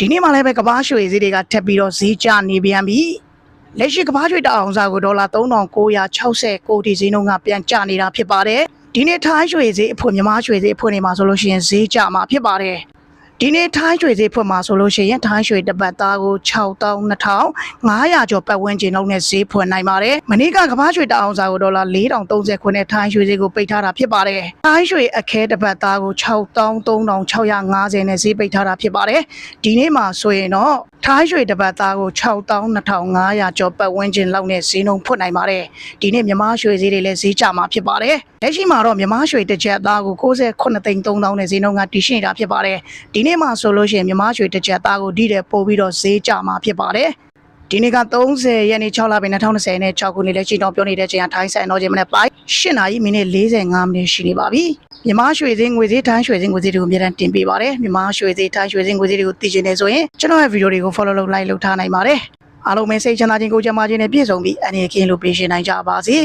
ဒီနေ့မှလည်းပဲကဘာရွှေဈေးတွေကထပ်ပြီးတော့ဈေးကျနေပြန်ပြီလက်ရှိကဘာရွှေတအောင်စားကိုဒေါ်လာ3969ဒီဈေးနှုန်းကပြန်ကျနေတာဖြစ်ပါတယ်ဒီနေ့ထိုင်းရွှေဈေးအဖွင့်မြန်မာရွှေဈေးအဖွင့်နေမှာဆိုလို့ရှိရင်ဈေးကျမှာဖြစ်ပါတယ်ဒီနေ့ထိုင်းရွှေဈေးဖွင့်မှာဆိုလို့ရှိရင်ထိုင်းရွှေတစ်ပတ်သားကို62,500ကျော်ပတ်ဝန်းကျင်လောက်နဲ့ဈေးဖွင့်နိုင်ပါတယ်မနေ့ကကဘာရွှေတအောင်စားကိုဒေါ်လာ4,030ခွနဲ့ထိုင်းရွှေဈေးကိုပိတ်ထားတာဖြစ်ပါတယ်ထိုင်းရွှေအခဲတစ်ပတ်သားကို63,650နဲ့ဈေးပိတ်ထားတာဖြစ်ပါတယ်ဒီနေ့မှာဆိုရင်တော့ထိုင်းရွှေတစ်ပတ်သားကို62,500ကျော်ပတ်ဝန်းကျင်လောက်နဲ့ဈေးနှုန်းဖွင့်နိုင်ပါတယ်ဒီနေ့မြန်မာရွှေဈေးတွေလည်းဈေးကျမှာဖြစ်ပါတယ်လက်ရှိမှာတော့မြန်မာရွှေတစ်ကျပ်သားကို69,300နဲ့ဈေးနှုန်းကတည်ရှိနေတာဖြစ်ပါတယ်ဒီနေ့မှာဆိုလို့ရှိရင်မြန်မာရွှေတစ်ကျပ်သားကိုဒီတဲ့ပို့ပြီးတော့ဈေးကျမှာဖြစ်ပါတယ်ဒီနေ့က30ရက်နေ့6လပိုင်း2020နဲ့6ခုနှစ်လက်ရှိတော့ပြောနေတဲ့ချိန်ကထိုင်းဆိုင်တော့ချိန်မနေ့ပိုင်း8နာရီမိနစ်45မိနစ်ရှိနေပါပြီမြန်မာရွှေဈေးငွေဈေးထိုင်းရွှေဈေးငွေဈေးတွေကိုအများအားတင်ပေးပါတယ်မြန်မာရွှေဈေးထိုင်းရွှေဈေးငွေဈေးတွေကိုသိချင်နေဆိုရင်ကျွန်တော်ရဲ့ဗီဒီယိုတွေကို follow လုပ် like လုပ်ထားနိုင်ပါတယ်အားလုံးပဲစိတ်ချမ်းသာခြင်းကိုယ်ကျန်းမာခြင်းနဲ့ပြည့်စုံပြီးအနေကင်းလို့ပေးရှင်နိုင်ကြပါစေ